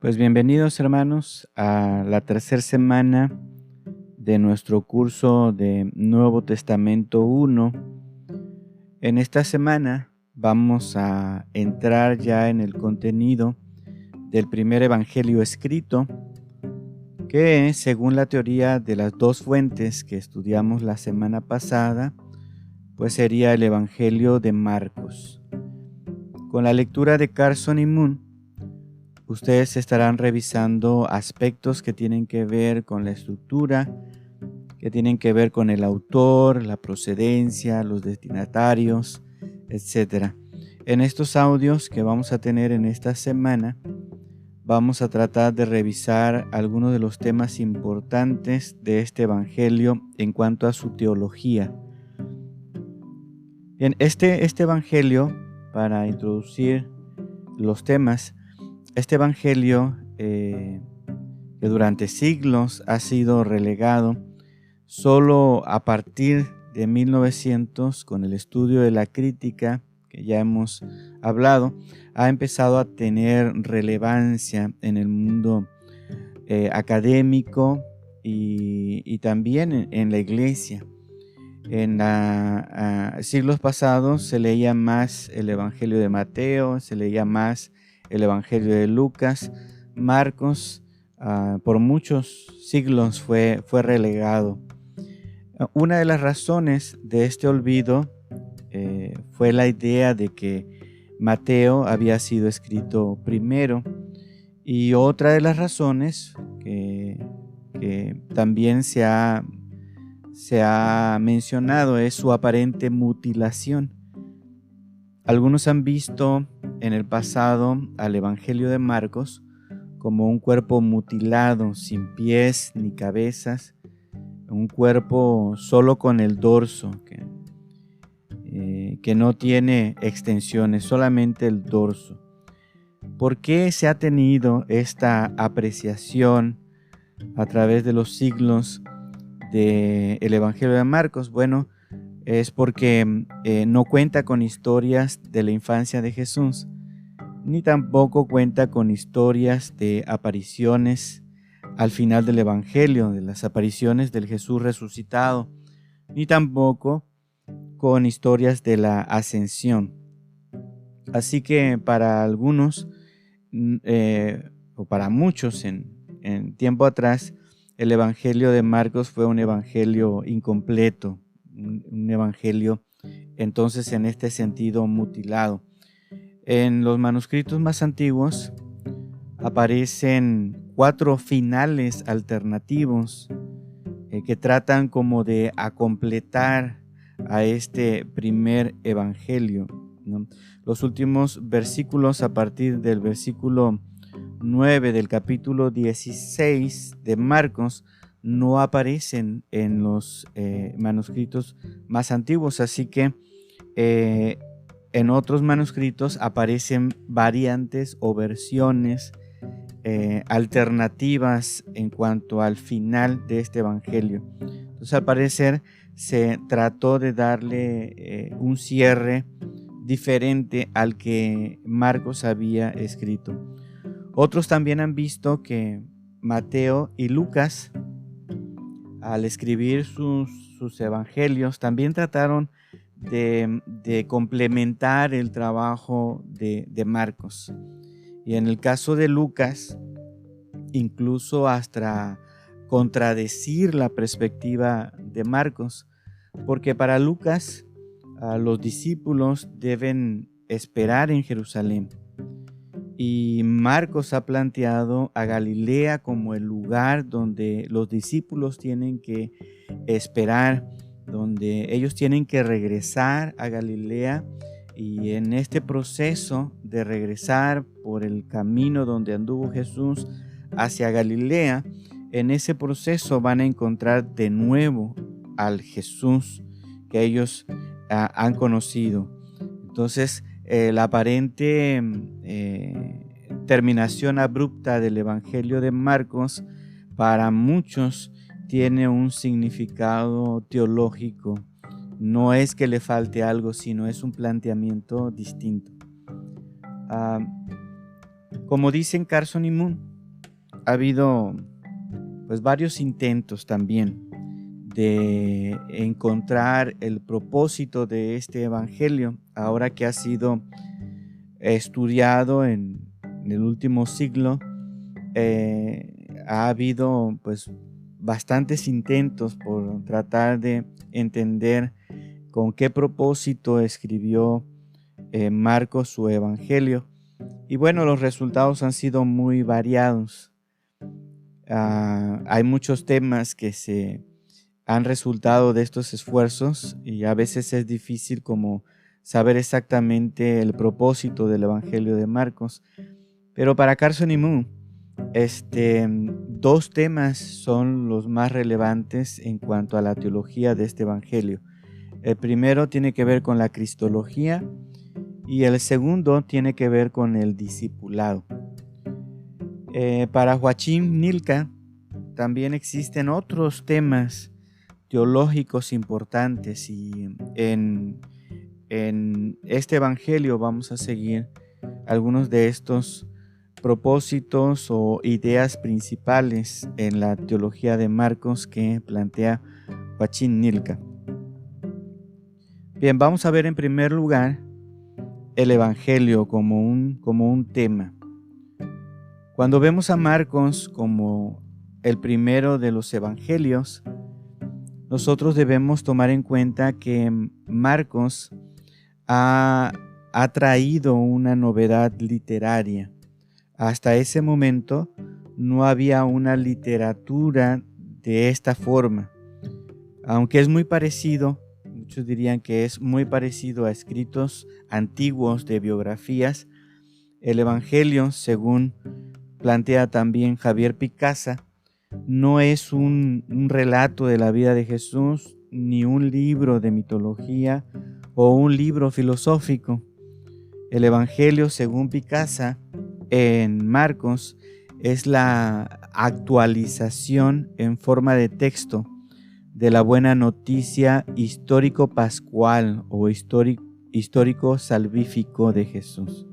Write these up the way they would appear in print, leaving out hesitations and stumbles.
Pues bienvenidos hermanos a la tercera semana de nuestro curso de Nuevo Testamento 1. En esta semana vamos a entrar ya en el contenido del primer evangelio escrito, que según la teoría de las dos fuentes que estudiamos la semana pasada, pues sería el evangelio de Marcos. Con la lectura de Carson y Moon, ustedes estarán revisando aspectos que tienen que ver con la estructura, que tienen que ver con el autor, la procedencia, los destinatarios, etc. En estos audios que vamos a tener en esta semana, vamos a tratar de revisar algunos de los temas importantes de este evangelio en cuanto a su teología. Bien, este evangelio, para introducir los temas, este evangelio que durante siglos ha sido relegado, solo a partir de 1900, con el estudio de la crítica que ya hemos hablado, ha empezado a tener relevancia en el mundo académico y también en la iglesia. En siglos pasados se leía más el evangelio de Mateo, se leía más el evangelio de Lucas. Marcos por muchos siglos fue relegado. Una de las razones de este olvido fue la idea de que Mateo había sido escrito primero, y otra de las razones que también se ha mencionado es su aparente mutilación. Algunos han visto en el pasado al evangelio de Marcos como un cuerpo mutilado, sin pies ni cabezas, un cuerpo solo con el dorso, que no tiene extensiones, solamente el dorso. ¿Por qué se ha tenido esta apreciación a través de los siglos del evangelio de Marcos? Bueno, es porque no cuenta con historias de la infancia de Jesús, ni tampoco cuenta con historias de apariciones al final del evangelio, de las apariciones del Jesús resucitado, ni tampoco con historias de la ascensión. Así que para algunos, o para muchos en tiempo atrás, el evangelio de Marcos fue un evangelio incompleto, un evangelio entonces en este sentido mutilado. En los manuscritos más antiguos aparecen 4 finales alternativos que tratan como de completar a este primer evangelio, ¿no? Los últimos versículos, a partir del versículo 9 del capítulo 16 de Marcos, no aparecen en los manuscritos más antiguos, así que en otros manuscritos aparecen variantes o versiones alternativas en cuanto al final de este evangelio. Entonces, al parecer, se trató de darle un cierre diferente al que Marcos había escrito. Otros también han visto que Mateo y Lucas, al escribir sus evangelios, también trataron de complementar el trabajo de Marcos. Y en el caso de Lucas, incluso hasta contradecir la perspectiva de Marcos, porque para Lucas los discípulos deben esperar en Jerusalén, y Marcos ha planteado a Galilea como el lugar donde los discípulos tienen que esperar, donde ellos tienen que regresar a Galilea, y en este proceso de regresar por el camino donde anduvo Jesús hacia Galilea, en ese proceso van a encontrar de nuevo al Jesús que ellos han conocido. Entonces, la aparente terminación abrupta del evangelio de Marcos para muchos tiene un significado teológico. No es que le falte algo, sino es un planteamiento distinto. Como dicen Carson y Moon, ha habido pues varios intentos también de encontrar el propósito de este evangelio, ahora que ha sido estudiado en el último siglo. Ha habido pues bastantes intentos por tratar de entender con qué propósito escribió Marcos su evangelio, y bueno, los resultados han sido muy variados. Hay muchos temas que se han resultado de estos esfuerzos y a veces es difícil como saber exactamente el propósito del evangelio de Marcos, pero para Carson y Moon, dos temas son los más relevantes en cuanto a la teología de este evangelio. El primero tiene que ver con la cristología y el segundo tiene que ver con el discipulado. Para Joachim Nilka también existen otros temas teológicos importantes, y en este evangelio vamos a seguir algunos de estos propósitos o ideas principales en la teología de Marcos que plantea Joachim Nilka. Bien, vamos a ver en primer lugar el evangelio como un tema. Cuando vemos a Marcos como el primero de los evangelios, nosotros debemos tomar en cuenta que Marcos ha traído una novedad literaria. Hasta ese momento no había una literatura de esta forma. Aunque es muy parecido, muchos dirían que es muy parecido a escritos antiguos de biografías, el evangelio, según plantea también Javier Picasa, no es un relato de la vida de Jesús, ni un libro de mitología o un libro filosófico. El evangelio, según Picasa, en Marcos, es la actualización en forma de texto de la buena noticia histórico-pascual o histórico-salvífico de Jesús.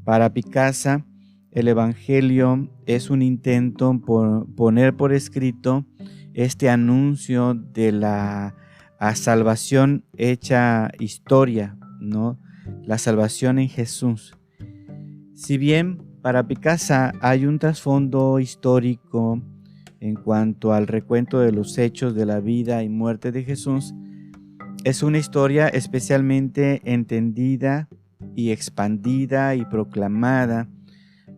Para Picasa, el evangelio es un intento por poner por escrito este anuncio de la salvación hecha historia, ¿no? La salvación en Jesús. Si bien para Picasa hay un trasfondo histórico en cuanto al recuento de los hechos de la vida y muerte de Jesús, es una historia especialmente entendida y expandida y proclamada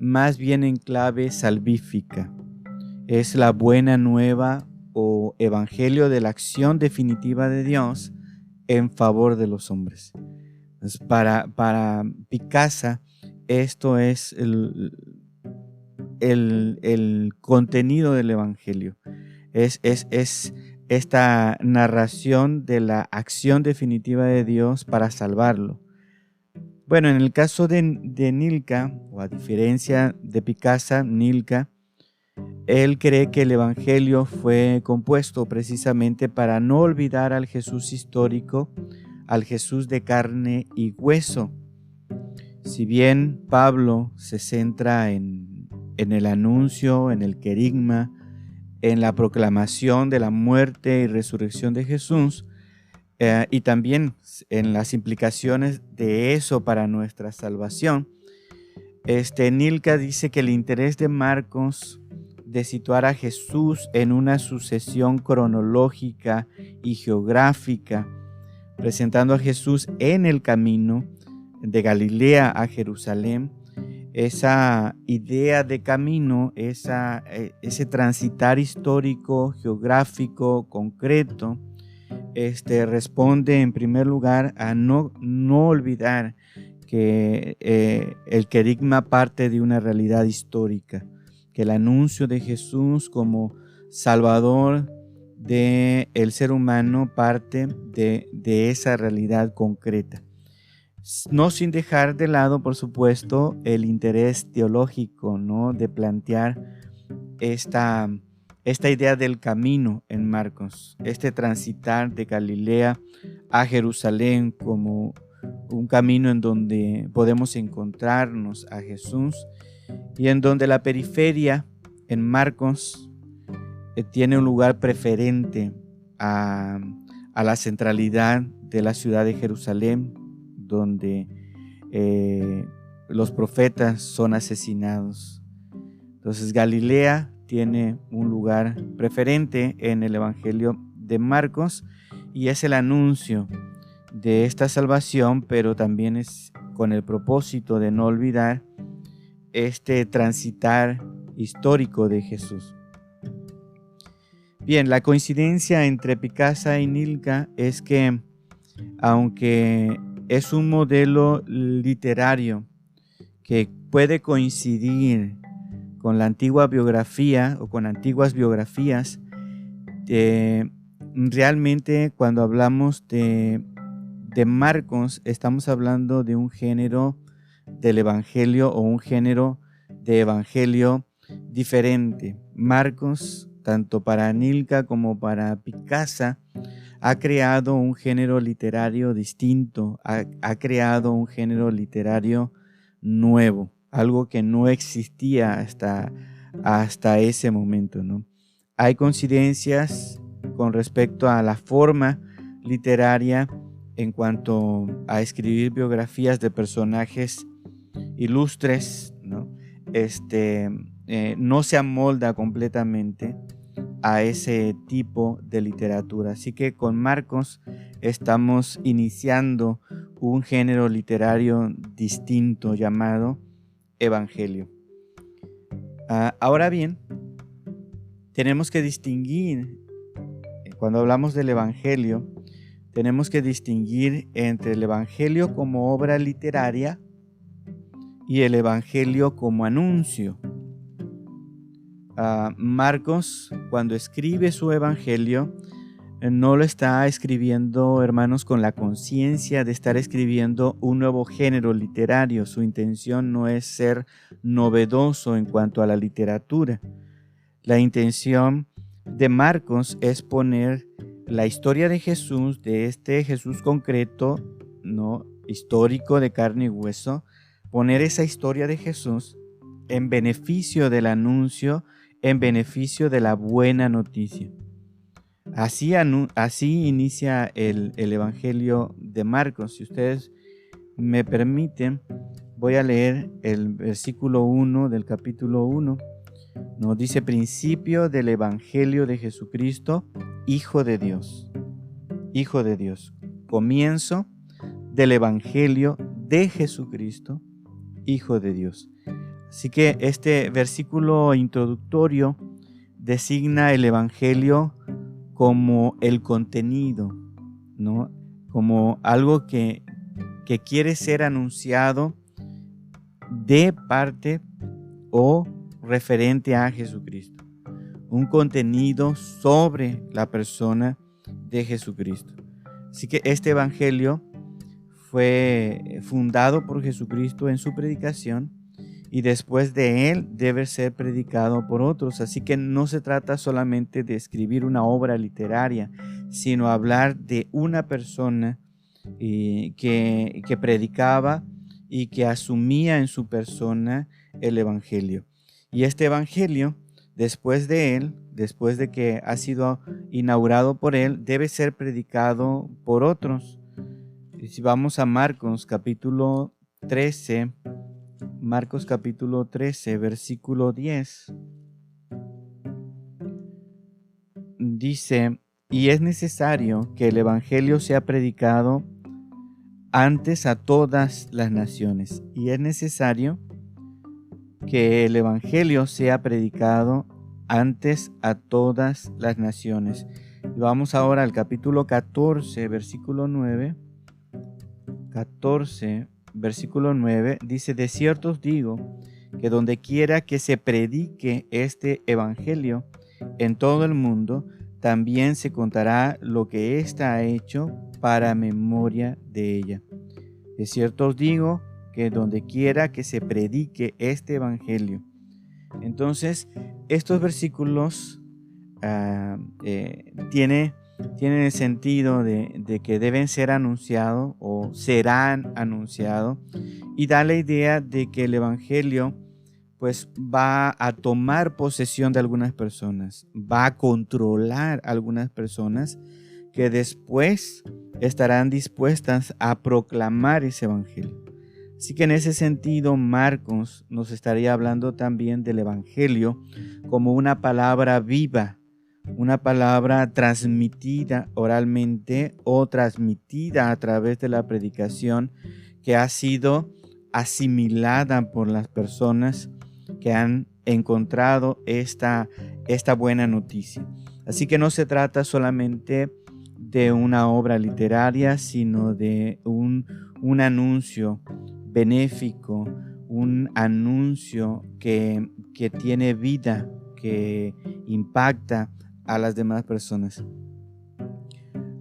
más bien en clave salvífica. Es la buena nueva o evangelio de la acción definitiva de Dios en favor de los hombres. Entonces, para Picasa, esto es el contenido del evangelio. Es esta narración de la acción definitiva de Dios para salvarlo. Bueno, en el caso de Nilka, o a diferencia de Picasa, Nilka, él cree que el evangelio fue compuesto precisamente para no olvidar al Jesús histórico, al Jesús de carne y hueso. Si bien Pablo se centra en el anuncio, en el querigma, en la proclamación de la muerte y resurrección de Jesús, y también en las implicaciones de eso para nuestra salvación, Nilka dice que el interés de Marcos de situar a Jesús en una sucesión cronológica y geográfica, presentando a Jesús en el camino de Galilea a Jerusalén, esa idea de camino, ese transitar histórico, geográfico, concreto, responde en primer lugar a no olvidar que el querigma parte de una realidad histórica, que el anuncio de Jesús como Salvador del ser humano parte de esa realidad concreta. No sin dejar de lado, por supuesto, el interés teológico, ¿no?, de plantear esta idea del camino en Marcos, transitar de Galilea a Jerusalén como un camino en donde podemos encontrarnos a Jesús y en donde la periferia en Marcos tiene un lugar preferente a la centralidad de la ciudad de Jerusalén, donde los profetas son asesinados. Entonces Galilea tiene un lugar preferente en el Evangelio de Marcos y es el anuncio de esta salvación, pero también es con el propósito de no olvidar este transitar histórico de Jesús. Bien, la coincidencia entre Picasa y Nilka es que, aunque es un modelo literario que puede coincidir con la antigua biografía o con antiguas biografías, realmente cuando hablamos de Marcos estamos hablando de un género del evangelio o un género de evangelio diferente. Marcos, tanto para Nilka como para Picasa, ha creado un género literario distinto, ha creado un género literario nuevo, algo que no existía hasta ese momento, ¿no? Hay coincidencias con respecto a la forma literaria en cuanto a escribir biografías de personajes ilustres, ¿no? No se amolda completamente a ese tipo de literatura. Así que con Marcos estamos iniciando un género literario distinto llamado Evangelio. Ahora bien, tenemos que distinguir, cuando hablamos del Evangelio, tenemos que distinguir entre el Evangelio como obra literaria y el Evangelio como anuncio. Marcos, cuando escribe su Evangelio, no lo está escribiendo, hermanos, con la conciencia de estar escribiendo un nuevo género literario. Su intención no es ser novedoso en cuanto a la literatura. La intención de Marcos es poner la historia de Jesús, de este Jesús concreto, ¿no?, histórico de carne y hueso, poner esa historia de Jesús en beneficio del anuncio, en beneficio de la buena noticia. Así inicia el Evangelio de Marcos. Si ustedes me permiten, voy a leer el versículo 1 del capítulo 1. Nos dice: principio del Evangelio de Jesucristo, Hijo de Dios. Hijo de Dios. Comienzo del Evangelio de Jesucristo, Hijo de Dios. Así que este versículo introductorio designa el Evangelio como el contenido, ¿no?, como algo que quiere ser anunciado de parte o referente a Jesucristo. Un contenido sobre la persona de Jesucristo. Así que este Evangelio fue fundado por Jesucristo en su predicación y después de él debe ser predicado por otros. Así que no se trata solamente de escribir una obra literaria, sino hablar de una persona que predicaba y que asumía en su persona el Evangelio. Y este Evangelio, después de que ha sido inaugurado por él, debe ser predicado por otros. Y si vamos a Marcos capítulo 13, versículo 10, dice: y es necesario que el Evangelio sea predicado antes a todas las naciones. Y es necesario que el Evangelio sea predicado antes a todas las naciones. Y vamos ahora al capítulo 14, versículo 9. 14, versículo 9, dice: de cierto os digo que donde quiera que se predique este Evangelio en todo el mundo, también se contará lo que ésta ha hecho para memoria de ella. De cierto os digo que donde quiera que se predique este Evangelio. Entonces, estos versículos tienen el sentido de que deben ser anunciados o serán anunciados, y da la idea de que el Evangelio pues va a tomar posesión de algunas personas, va a controlar a algunas personas que después estarán dispuestas a proclamar ese evangelio. Así que en ese sentido, Marcos nos estaría hablando también del evangelio como una palabra viva, una palabra transmitida oralmente o transmitida a través de la predicación que ha sido asimilada por las personas que han encontrado esta buena noticia. Así que no se trata solamente de una obra literaria, sino de un anuncio benéfico, un anuncio que tiene vida, que impacta a las demás personas.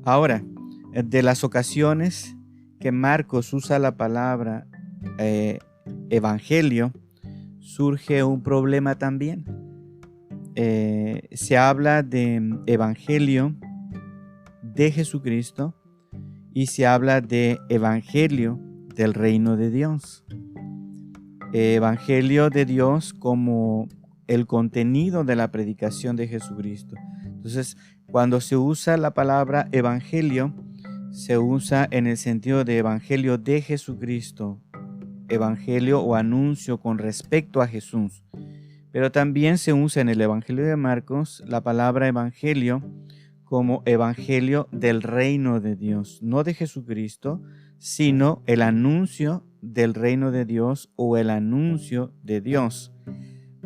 Ahora, de las ocasiones que Marcos usa la palabra evangelio, surge un problema también. Se habla de evangelio de Jesucristo y se habla de evangelio del reino de Dios. Evangelio de Dios como el contenido de la predicación de Jesucristo. Entonces, cuando se usa la palabra evangelio, se usa en el sentido de evangelio de Jesucristo, evangelio o anuncio con respecto a Jesús. Pero también se usa en el evangelio de Marcos la palabra evangelio como evangelio del reino de Dios, no de Jesucristo, sino el anuncio del reino de Dios o el anuncio de Dios,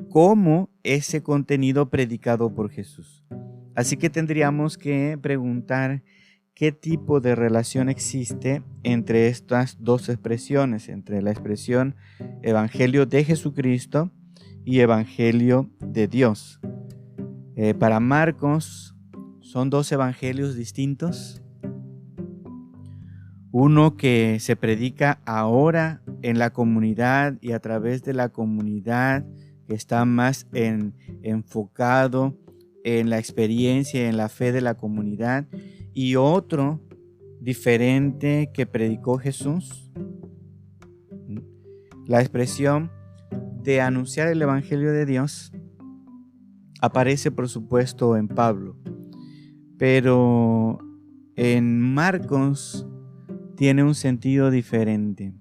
como ese contenido predicado por Jesús. Así que tendríamos que preguntar qué tipo de relación existe entre estas dos expresiones, entre la expresión evangelio de Jesucristo y evangelio de Dios. Para Marcos son dos evangelios distintos. Uno que se predica ahora en la comunidad y a través de la comunidad, que está más enfocado en la experiencia y en la fe de la comunidad, y otro diferente que predicó Jesús. La expresión de anunciar el evangelio de Dios aparece, por supuesto, en Pablo, pero en Marcos tiene un sentido diferente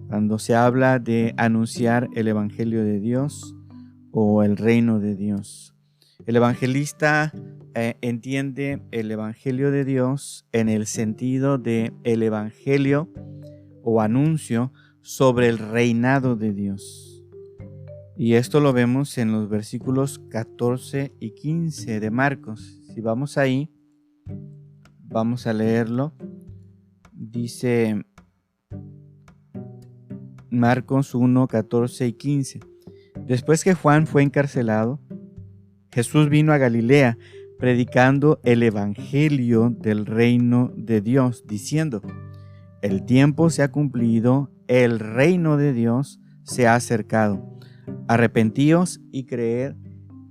cuando se habla de anunciar el evangelio de Dios o el reino de Dios. El evangelista entiende el evangelio de Dios en el sentido de el evangelio o anuncio sobre el reinado de Dios. Y esto lo vemos en los versículos 14 y 15 de Marcos. Si vamos ahí, vamos a leerlo. Dice Marcos 1, 14 y 15. Después que Juan fue encarcelado, Jesús vino a Galilea predicando el evangelio del reino de Dios, diciendo: el tiempo se ha cumplido, el reino de Dios se ha acercado. Arrepentíos y creed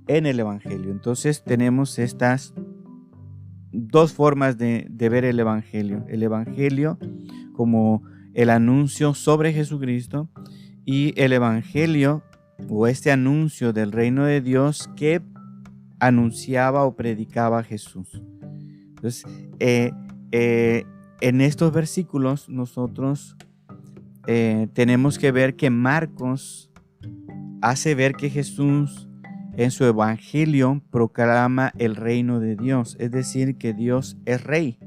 en el evangelio. Entonces tenemos estas dos formas de ver el evangelio. El evangelio como el anuncio sobre Jesucristo y el evangelio o este anuncio del reino de Dios que anunciaba o predicaba Jesús. Entonces, en estos versículos nosotros tenemos que ver que Marcos hace ver que Jesús en su evangelio proclama el reino de Dios, es decir, que Dios es rey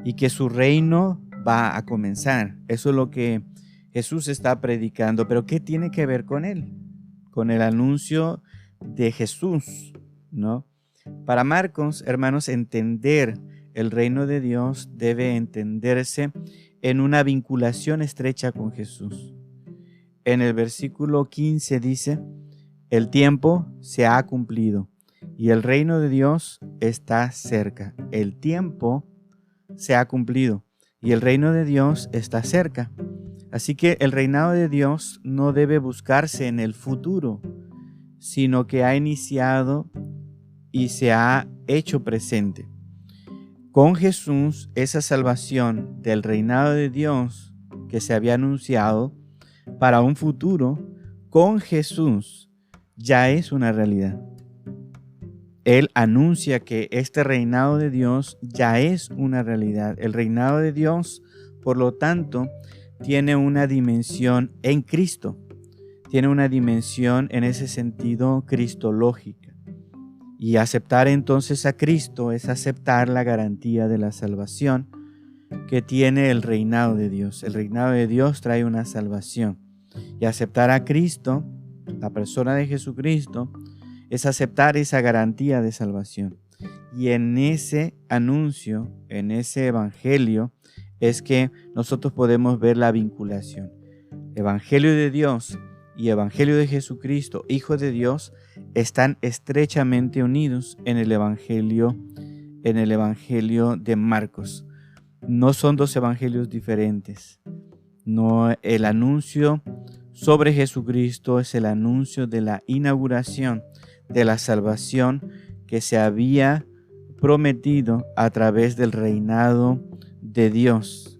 y que su reino va a comenzar. Eso es lo que Jesús está predicando, pero ¿qué tiene que ver con él? Con el anuncio de Jesús, ¿no? Para Marcos, hermanos, entender el reino de Dios debe entenderse en una vinculación estrecha con Jesús. En el versículo 15 dice: el tiempo se ha cumplido y el reino de Dios está cerca. El tiempo se ha cumplido y el reino de Dios está cerca. Así que el reinado de Dios no debe buscarse en el futuro, sino que ha iniciado y se ha hecho presente. Con Jesús, esa salvación del reinado de Dios que se había anunciado para un futuro con Jesús ya es una realidad. Él anuncia que este reinado de Dios ya es una realidad. El reinado de Dios, por lo tanto, tiene una dimensión en Cristo. Tiene una dimensión en ese sentido cristológica. Y aceptar entonces a Cristo es aceptar la garantía de la salvación que tiene el reinado de Dios. El reinado de Dios trae una salvación. Y aceptar a Cristo, la persona de Jesucristo, es aceptar esa garantía de salvación. Y en ese anuncio, en ese evangelio, es que nosotros podemos ver la vinculación. Evangelio de Dios y evangelio de Jesucristo, Hijo de Dios, están estrechamente unidos en el evangelio de Marcos. No son dos evangelios diferentes. No, el anuncio sobre Jesucristo es el anuncio de la inauguración de la salvación que se había prometido a través del reinado de Dios.